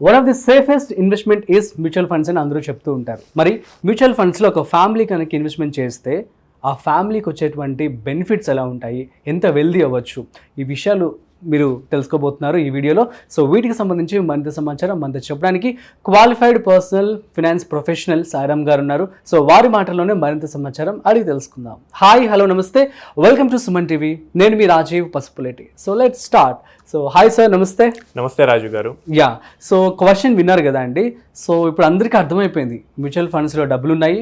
One of the safest investment is mutual funds అని అందరూ చెప్తూ ఉంటారు. మరి మ్యూచువల్ ఫండ్స్లో ఒక ఫ్యామిలీ కనుక ఇన్వెస్ట్మెంట్ చేస్తే ఆ ఫ్యామిలీకి వచ్చేటువంటి బెనిఫిట్స్ ఎలా ఉంటాయి, ఎంత వెల్దీ అవ్వచ్చు, ఈ విషయాలు మీరు తెలుసుకోబోతున్నారు ఈ వీడియోలో. సో వీటికి సంబంధించి మరింత సమాచారం మనతో చెప్పడానికి qualified personal finance professional Sairam గారు ఉన్నారు. సో వారి మాటల్లోనే మరింత సమాచారం అడిగి తెలుసుకుందాం. హాయ్, హలో, నమస్తే, వెల్కమ్ టు సుమన్ టీవీ. నేను మీ Rajeev Pasupuleti. So let's start. So hi sir, నమస్తే. నమస్తే రాజు గారు. యా, సో క్వశ్చన్ విన్నారు కదా అండి. సో ఇప్పుడు అందరికీ అర్థమైపోయింది, మ్యూచువల్ ఫండ్స్లో డబ్బులు ఉన్నాయి,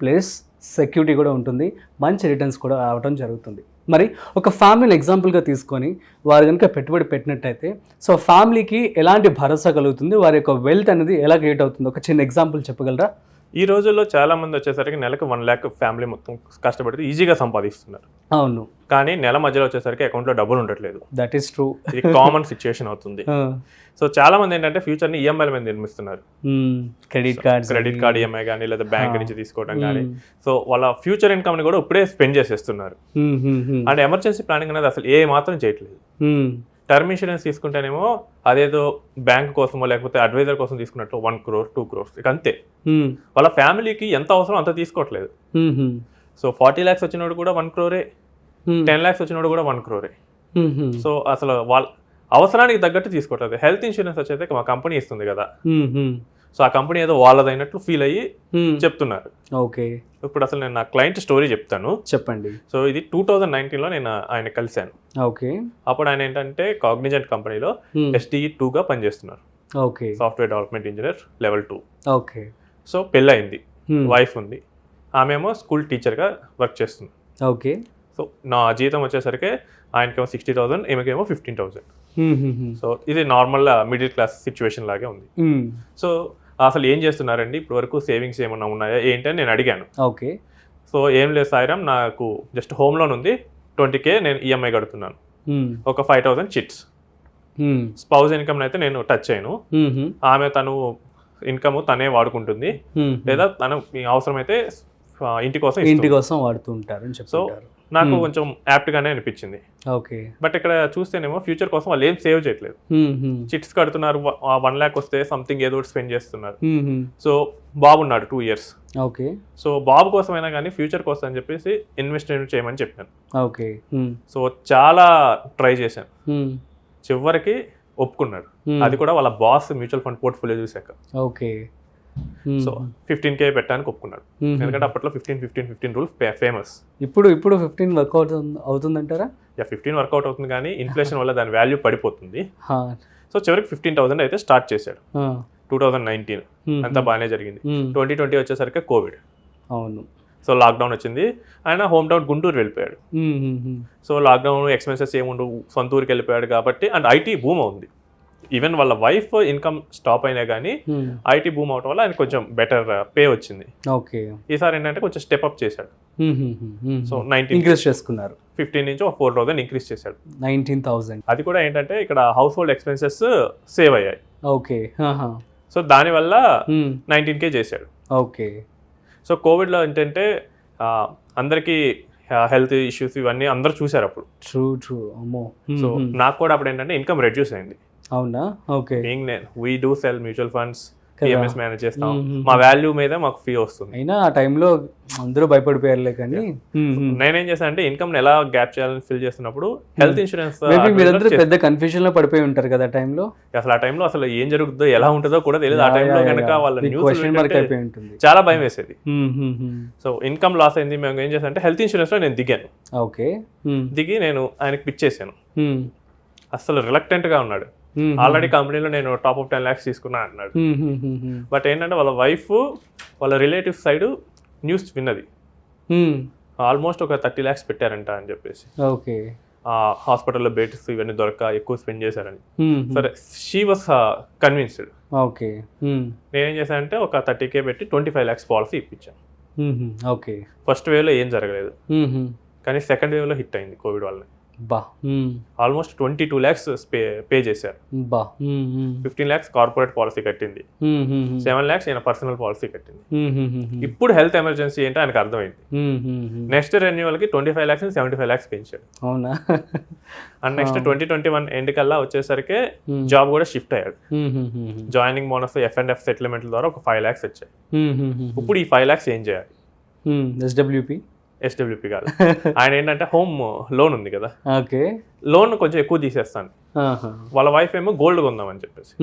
ప్లస్ సెక్యూరిటీ కూడా ఉంటుంది, మంచి రిటర్న్స్ కూడా రావడం జరుగుతుంది. మరి ఒక ఫ్యామిలీని ఎగ్జాంపుల్గా తీసుకొని వారు కనుక పెట్టుబడి పెట్టినట్టయితే సో ఫ్యామిలీకి ఎలాంటి భరోసా కలుగుతుంది, వారి యొక్క వెల్త్ అనేది ఎలా క్రియేట్ అవుతుంది, ఒక చిన్న ఎగ్జాంపుల్ చెప్పగలరా? ఈ రోజుల్లో చాలా మంది వచ్చేసరికి నెలకు 1 lakh ఫ్యామిలీ మొత్తం కష్టపడితే ఈజీగా సంపాదిస్తున్నారు. అవును, కానీ నెల మధ్యలో వచ్చేసరికి అకౌంట్లో డబ్బులు ఉండట్లేదు. That is true. ఇది కామన్ సిచ్యుయేషన్ అవుతుంది. సో చాలా మంది ఏంటంటే ఫ్యూచర్ ని ఈఎంఐల మీద నిర్మిస్తున్నారు. క్రెడిట్ కార్డ్ ఈఎంఐ కానీ లేదా బ్యాంక్ నుంచి తీసుకోవడం కానీ. సో వాళ్ళ ఫ్యూచర్ ఇన్కమ్ ని కూడా ఇప్పుడే స్పెండ్ చేసేస్తున్నారు. అండ్ ఎమర్జెన్సీ ప్లానింగ్ అనేది అసలు ఏ మాత్రం చేయట్లేదు. టర్మ్ ఇన్సూరెన్స్ తీసుకుంటేనేమో అదేదో బ్యాంక్ కోసమో లేకపోతే అడ్వైజర్ కోసం తీసుకున్నట్టు 1 crore 2 crores ఇక అంతే. వాళ్ళ ఫ్యామిలీకి ఎంత అవసరం అంత తీసుకోవట్లేదు. సో 40 lakhs వచ్చినోడు కూడా 1 crore, 10 lakhs వచ్చినోడు కూడా 1 crore. సో అసలు వాళ్ళ అవసరానికి తగ్గట్టు తీసుకోవట్లేదు. హెల్త్ ఇన్సూరెన్స్ వచ్చేది మా కంపెనీ ఇస్తుంది కదా, సో ఆ కంపెనీ ఏదో వాళ్ళదైనట్లు ఫీల్ అయ్యి చెప్తున్నారు. ఓకే, ఇప్పుడు అసలు నేను నా క్లయింట్ స్టోరీ చెప్తాను, చెప్పండి. సో ఇది 2019లో నేను ఆయన కలిశాను. ఓకే, అప్పుడు ఆయన ఏంటంటే కాగ్నిజెంట్ కంపెనీలో SDE 2గా పనిచేస్తున్నారు. Okay, software development engineer level 2. Okay, so పెళ్ళయింది, వైఫ్ ఉంది, ఆమెమో స్కూల్ టీచర్గా వర్క్ చేస్తుంది. ఓకే, సో నా జీతం వచ్చేసరికి ఆయనకేమో 60,000, ఈమెకేమో 15,000. సో ఇది నార్మల్ మిడిల్ క్లాస్ సిచ్యువేషన్ లాగే ఉంది. సో అసలు ఏం చేస్తున్నారండి ఇప్పుడు వరకు, సేవింగ్స్ ఏమన్నా ఉన్నాయా ఏంటి అని నేను అడిగాను. ఓకే, సో ఏం లేదు సాయిరామ్, నాకు జస్ట్ హోమ్ లోన్ ఉంది 20K, నేను ఈఎంఐ కడుతున్నాను, ఒక 5,000 చిట్స్. స్పౌజ్ ఇన్కమ్ అయితే నేను టచ్ చేయను, ఆమె తను ఇన్కమ్ తనే వాడుకుంటుంది, లేదా తను అవసరమైతే ఇంటి కోసం వాడుతూ ఉంటారు. సో నాకు కొంచెం యాప్ట్ గానే అనిపించింది. ఓకే, బట్ ఇక్కడ చూస్తేనేమో ఫ్యూచర్ కోసం వాళ్ళు ఏం సేవ్ చేయట్లేదు. చిట్స్ కడుతున్నారు, 1 lakh వస్తే సంథింగ్ ఏదో స్పెండ్ చేస్తున్నారు. సో బాబు ఉన్నాడు 2 years. ఓకే, సో బాబు కోసమైనా కానీ ఫ్యూచర్ కోసం అని చెప్పేసి ఇన్వెస్ట్మెంట్ చేయమని చెప్పాను. ఓకే, సో చాలా ట్రై చేశాను, చివరికి ఒప్పుకున్నాడు. అది కూడా వాళ్ళ బాస్ మ్యూచువల్ ఫండ్ పోర్ట్ఫోలియో చూసాక. ఓకే, సో 15K పెట్టడానికి ఒప్పుకున్నాడు. ఎందుకంటే అప్పట్లో 15 రూల్ ఫేమస్. ఇప్పుడు 15 వర్కౌట్ అవుతుందంటారా? 15 వర్కౌట్ అవుతుంది, కానీ ఇన్ఫ్లేషన్ వల్ల దాని వాల్యూ పడిపోతుంది. సో చివరికి 15,000 అయితే స్టార్ట్ చేశాడు 2019. అంతా బాగానే జరిగింది. 2020 వచ్చేసరికి కోవిడ్. అవును, సో లాక్డౌన్ వచ్చింది, ఆయన హోమ్ టౌన్ గుంటూరు వెళ్ళిపోయాడు. సో లాక్డౌన్ ఎక్స్పెన్సెస్ ఏముండవు, సొంత ఊరికి వెళ్ళిపోయాడు కాబట్టి. అండ్ ఐటీ బూమ్ అవుంది, ఈవెన్ వాళ్ళ వైఫ్ ఇన్కమ్ స్టాప్ అయినా కానీ ఐటీ బూమ్ అవడం వల్ల ఆయన కొంచెం బెటర్ పే వచ్చింది. ఓకే, ఈసారి ఏంటంటే కొంచెం స్టెప్ అప్ చేశాడు. సో 19 ఇంక్రీజ్ చేసుకున్నారు, 15 నుంచి 4,000 ఇంక్రీజ్ చేశాడు, 19,000. అది కూడా ఏంటంటే ఇక్కడ హౌస్ హోల్డ్ ఎక్స్పెన్సెస్ సేవ్ అయ్యాయి. ఓకే, సో దానివల్ల 19K చేశాడు. ఓకే, సో కోవిడ్లో ఏంటంటే అందరికీ హెల్త్ ఇష్యూస్ ఇవన్నీ అందరూ చూశారు అప్పుడు. ట్రూ. అమ్మో. సో నాకు కూడా అప్పుడు ఏంటంటే ఇన్కమ్ రెడ్యూస్ అయింది. అవునా? Okay, we do cell mutual funds, PMS manage చేస్తాం, మా వాల్యూ మీద మాకు ఫీ వస్తుంది. అయినా ఆ టైంలో అందరూ భయపడిపోయారులే. కానీ నేనేం చేశాను అంటే ఇన్కమ్ ఎలా గ్యాప్ చేయాలని ఫిల్ చేస్తున్నప్పుడు హెల్త్ ఇన్సూరెన్స్. మీరందరూ పెద్ద కన్ఫ్యూజన్ లో పడిపోయి ఉంటారు కదా టైంలో. అసలు ఆ టైంలో అసలు ఏం జరుగుతుందో ఎలా ఉంటుందో కూడా తెలియదు. ఆ టైంలో కనుక వాళ్ళ న్యూస్ ఉంటుంది, చాలా భయం వేసేది. సో ఇన్కమ్ లాస్ అయింది, మేము ఏం చేశాను అంటే హెల్త్ ఇన్సూరెన్స్ లో నేను దిగాను. ఓకే, దిగి నేను ఆయనకి పిచ్ చేశాను. అసలు రిలక్టెంట్ గా ఉన్నాడు. ఆల్రెడీ కంపెనీలో నేను టాప్ అప్ 10 lakhs తీసుకున్నా అన్నాడు. బట్ ఏంటంటే వాళ్ళ వైఫ్ వాళ్ళ రిలేటివ్ సైడ్ న్యూస్ విన్నది, ఆల్మోస్ట్ ఒక 30 lakhs పెట్టారంట అని చెప్పేసి. ఓకే, హాస్పిటల్లో బెడ్స్ ఇవన్నీ దొరక ఎక్కువ స్పెండ్ చేశారని. సరే, షీ వాస్ కన్విన్స్డ్. ఓకే, నేనేం చేశానంటే ఒక 30K పెట్టి 25 lakhs పాలసీ ఇప్పించాను. ఓకే, ఫస్ట్ వేవ్లో ఏం జరగలేదు, కానీ సెకండ్ వేవ్లో హిట్ అయింది కోవిడ్ వల్ల. బా ఆల్మోస్ట్ 22 lakhs పే చేశారు. బా 15 lakhs కార్పొరేట్ పాలసీ కట్టింది, 7 lakhs ఈయన పర్సనల్ పాలసీ కట్టింది. ఇప్పుడు హెల్త్ ఎమర్జెన్సీ ఏంటో ఆయనకు అర్థమైంది. నెక్స్ట్ రెన్యువల్కి 25 lakhs 75 lakhs పెంచాడు. అవునా? అండ్ నెక్స్ట్ 2021 ఎండ్ కల్లా వచ్చేసరికి జాబ్ కూడా షిఫ్ట్ అయ్యాడు. జాయినింగ్ బోనస్, F&F సెటిల్మెంట్ ద్వారా ఒక 5 lakhs వచ్చాయి. ఇప్పుడు ఈ 5 lakhs ఏం చేయాలి? ఎస్డబ్ల్యూపీ కాదు, ఆయన ఏంటంటే హోమ్ లోన్ ఉంది కదా, ఓకే, లోన్ కొంచెం ఎక్కువ తీసేస్తాను. వాళ్ళ వైఫ్ ఏమో గోల్డ్ కొందామని చెప్పేసి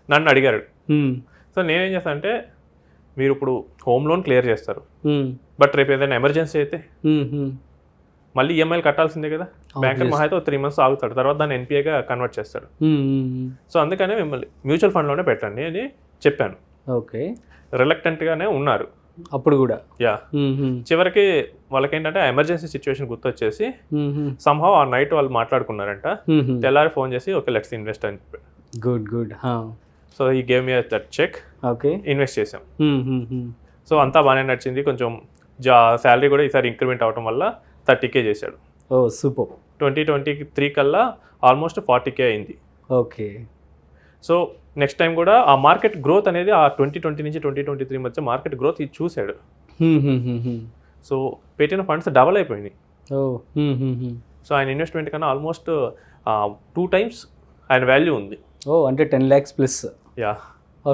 నన్ను అడిగారు. సో నేనేం చేస్తాను అంటే, మీరు ఇప్పుడు హోమ్ లోన్ క్లియర్ చేస్తారు, బట్ రేపు ఏదైనా ఎమర్జెన్సీ అయితే మళ్ళీ ఈఎంఐలు కట్టాల్సిందే కదా. బ్యాంకర్ మహా అయితే 3 months ఆగుతాడు, తర్వాత దాన్ని ఎన్పిఏగా కన్వర్ట్ చేస్తాడు. సో అందుకనే మిమ్మల్ని మ్యూచువల్ ఫండ్లోనే పెట్టండి అని చెప్పాను. ఓకే, రిలక్టెంట్గానే ఉన్నారు అప్పుడు కూడా. యా, చివరికి వాళ్ళకి ఏంటంటే ఎమర్జెన్సీ సిచ్యువేషన్ గుర్తొచ్చేసి సంహౌ ఆ నైట్ వాళ్ళు మాట్లాడుకున్నారంట. తెల్లారి ఫోన్ చేసి ఓకే లెట్స్ ఇన్వెస్ట్ అని చెప్పాడు. Good. So he gave me that check. Okay, invest చేసాం. సో అంతా బాగానే నడిచింది. కొంచెం శాలరీ కూడా ఈసారి ఇంక్రిమెంట్ అవడం వల్ల 30K చేశాడు. ఓ సూపర్. 2023 కల్లా ఆల్మోస్ట్ 40K అయింది. ఓకే. సో నెక్స్ట్ టైం కూడా ఆ మార్కెట్ గ్రోత్ అనేది ఆ 2020 నుంచి 2023 మధ్య మార్కెట్ గ్రోత్ ఇది చూశాడు. సో పెట్టిన ఫండ్స్ డబల్ అయిపోయినాయి. సో ఆయన ఇన్వెస్ట్మెంట్ కన్నా ఆల్మోస్ట్ 2 times ఆయన వాల్యూ ఉంది. అంటే 10 lakhs ప్లస్. యా,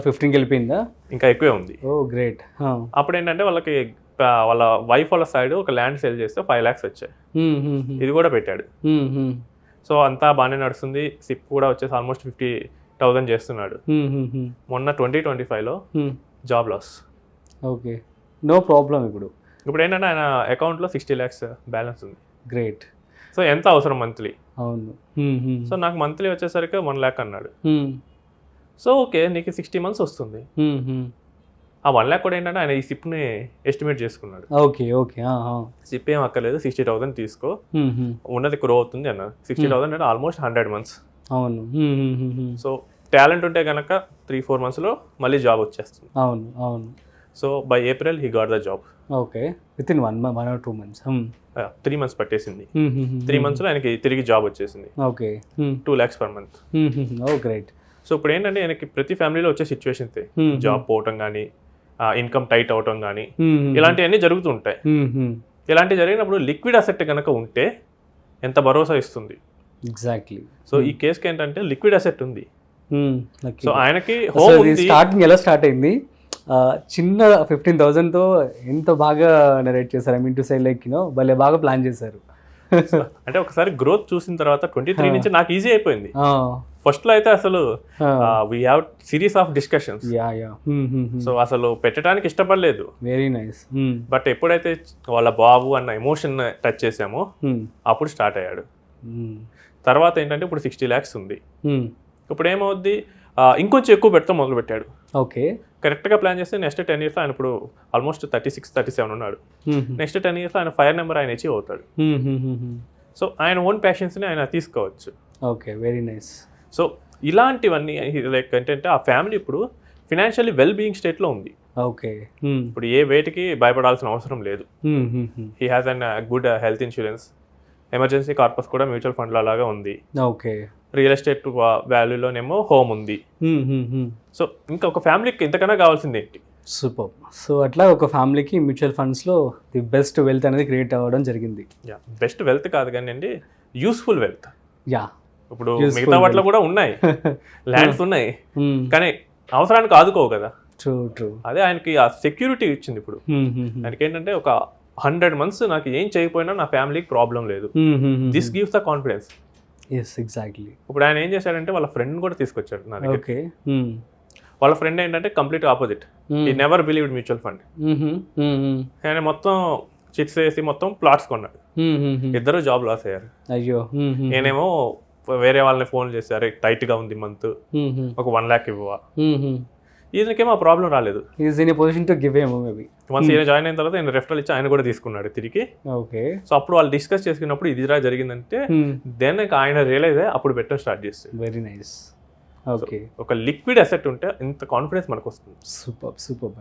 15కి వెళ్ళిపోయిందా? ఇంకా ఎక్కువే ఉంది. గ్రేట్. అప్పుడు ఏంటంటే వాళ్ళకి వాళ్ళ వైఫ్ వాళ్ళ సైడ్ ఒక ల్యాండ్ సేల్ చేస్తే 5 lakhs వచ్చాయి. ఇది కూడా పెట్టాడు. సో అంతా బాగానే నడుస్తుంది. సిప్ కూడా వచ్చేసి ఆల్మోస్ట్ 50,000 చేస్తున్నాడు. మొన్న 2025లో job loss. Okay, no problem. ఇప్పుడు ఏంటంటే ఆయన అకౌంట్లో 60 lakhs బ్యాలెన్స్ ఉంది. గ్రేట్. సో ఎంత అవసరం మంత్లీ? అవును. సో నాకు మంత్లీ వచ్చేసరికి 1 lakh అన్నాడు. సో ఓకే, నీకు 60 months వస్తుంది. ఆ 1 lakh కూడా ఏంటంటే ఆయన ఈ సిప్ని ఎస్టిమేట్ చేసుకున్నాడు. ఓకే. సిప్ ఏం అక్కర్లేదు, 60,000 తీసుకో, ఉన్నది గ్రో అవుతుంది అన్న. 60,000 అంటే ఆల్మోస్ట్ 100 months. అవును. సో టాలెంట్ ఉంటే కనుక 3-4 monthsలో మళ్ళీ జాబ్ వచ్చేస్తుంది. అవును. So by April he got the job. Okay, within 1 or 2 months. 3 months పట్టేసింది. 3 monthsలో ఆయనకి తిరిగి జాబ్ వచ్చేసింది. Okay, 2 lakhs per month. Great. So ఇప్పుడు ఏంటంటే ఆయనకి ప్రతి ఫ్యామిలీలో వచ్చే సిచ్యువేషన్స్, జాబ్ పోవటం కానీ, ఇన్కమ్ టైట్ అవటం కానీ, ఇలాంటివన్నీ జరుగుతుంటాయి. ఇలాంటివి జరిగినప్పుడు లిక్విడ్ అసెట్ కనుక ఉంటే ఎంత భరోసా ఇస్తుంది? ఎగ్జాక్ట్లీ. సో ఈ కేసుకి ఏంటంటే లిక్విడ్ అసెట్ ఉంది. సో ఆయనకి స్టార్టింగ్ ఎలా స్టార్ట్ అయింది? చిన్న 15,000తో ఎంత బాగా నరేట్ చేశారు. టు సే భలే బాగా ప్లాన్ చేశారు. అంటే ఒకసారి గ్రోత్ చూసిన తర్వాత 23 నుంచి నాకు ఈజీ అయిపోయింది. ఫస్ట్ లో అయితే అసలు we have series of discussions. So అసలు పెట్టడానికి ఇష్టపడలేదు. Very nice. బట్ ఎప్పుడైతే వాళ్ళ బాబు అన్న ఎమోషన్ టచ్ చేసామో అప్పుడు స్టార్ట్ అయ్యాడు. తర్వాత ఏంటంటే ఇప్పుడు 60 lakhs ఉంది. ఇప్పుడు ఏమవుద్ది, ఇంకొంచెం ఎక్కువ పెడతా మొదలు పెట్టాడు. ఓకే, కరెక్ట్గా ప్లాన్ చేస్తే నెక్స్ట్ 10 years ఆయన ఇప్పుడు ఆల్మోస్ట్ 36-37 ఉన్నాడు. నెక్స్ట్ 10 years ఆయన ఫైర్ నెంబర్ ఆయన అచీవ్ అవుతాడు. సో ఆయన ఓన్ ప్యాషన్స్ని ఆయన తీసుకోవచ్చు. Okay, very nice. సో ఇలాంటివన్నీ లైక్ ఏంటంటే ఆ ఫ్యామిలీ ఇప్పుడు ఫినాన్షియల్లీ వెల్ బీయింగ్ స్టేట్లో ఉంది. ఓకే, ఇప్పుడు ఏ వేటికి భయపడాల్సిన అవసరం లేదు. He has an good health insurance, emergency corpus కూడా మ్యూచువల్ ఫండ్ల లాగా ఉంది. ఓకే, రియల్ ఎస్టేట్ వాల్యూలోనేమో హోమ్ ఉంది. సో ఇంకా ఒక ఫ్యామిలీకి ఇంతకన్నా కావాల్సింది ఏంటి? సూపర్. సో అట్లా ఒక ఫ్యామిలీకి మ్యూచువల్ ఫండ్స్లో ది బెస్ట్ వెల్త్ అనేది క్రియేట్ అవ్వడం జరిగింది. బెస్ట్ వెల్త్ కాదు కానీ అండి, యూస్ఫుల్ వెల్త్. ఇప్పుడు Useful మిగతా వాటిలో కూడా ఉన్నాయి, ల్యాండ్స్ ఉన్నాయి, కానీ అవసరానికి ఆదుకోవు కదా. ట్రూ. అదే ఆయనకి ఆ సెక్యూరిటీ ఇచ్చింది. ఇప్పుడు ఆయనకి ఏంటంటే ఒక 100 months నాకు ఏం చేయకపోయినా నా ఫ్యామిలీకి ప్రాబ్లం లేదు. This gives the confidence. Exactly. ఇప్పుడు ఆయన ఏం చేశాడంటే వాళ్ళ ఫ్రెండ్ కూడా తీసుకొచ్చాడు నా దగ్గర. ఓకే, వాళ్ళ ఫ్రెండ్ ఏంటంటే కంప్లీట్ ఆపోజిట్. ఈ నెవర్ బిలీవ్డ్ మ్యూచువల్ ఫండ్. ఆయన మొత్తం చిట్స్ వేసి మొత్తం ప్లాట్స్ కొన్నాడు. ఇద్దరు జాబ్ లాస్ అయ్యారు. అయ్యో. నేనేమో వేరే వాళ్ళని ఫోన్ చేశారు, టైట్ గా ఉంది మంత్, ఒక 1 lakh ఇవ్వవా. ఈయనకేమో ఆ ప్రాబ్లం రాలేదు. వన్స్ ఈయన జాయిన్ అయిన తర్వాత ఆయన రెఫరల్ ఇచ్చి ఆయన కూడా తీసుకున్నాడు తిరిగి. ఓకే. సో అప్పుడు వాళ్ళు డిస్కస్ చేసుకున్నప్పుడు ఇది జరిగిందంటే దెన్ ఆయన రియలైజ్ అయ్యి అప్పుడు పెట్టడం స్టార్ట్ చేస్తారు. Very nice. ఓకే, ఒక లిక్విడ్ అసెట్ ఉంటే ఇంత కాన్ఫిడెన్స్ మనకు వస్తుంది. Super.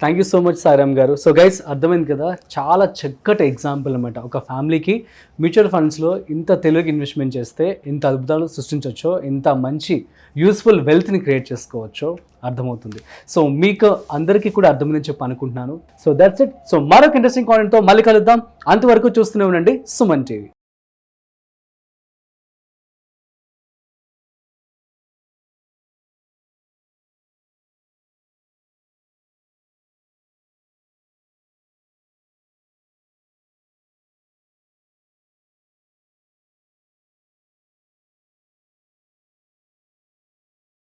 Thank you so much Sairam గారు. సో గైస్, అర్థమైంది కదా, చాలా చక్కటి ఎగ్జాంపుల్ అనమాట. ఒక ఫ్యామిలీకి మ్యూచువల్ ఫండ్స్లో ఇంత తెలుగు ఇన్వెస్ట్మెంట్ చేస్తే ఎంత అద్భుతాలు సృష్టించవచ్చో, ఎంత మంచి యూస్ఫుల్ వెల్త్ని క్రియేట్ చేసుకోవచ్చో అర్థమవుతుంది. సో మీకు అందరికీ కూడా అర్థమైందని చెప్పి అనుకుంటున్నాను. So that's it. సో మరొక ఇంట్రెస్టింగ్ కాంటెంట్తో మళ్ళీ కలుద్దాం. అంతవరకు చూస్తూనే ఉండండి సుమన్ టీవీ.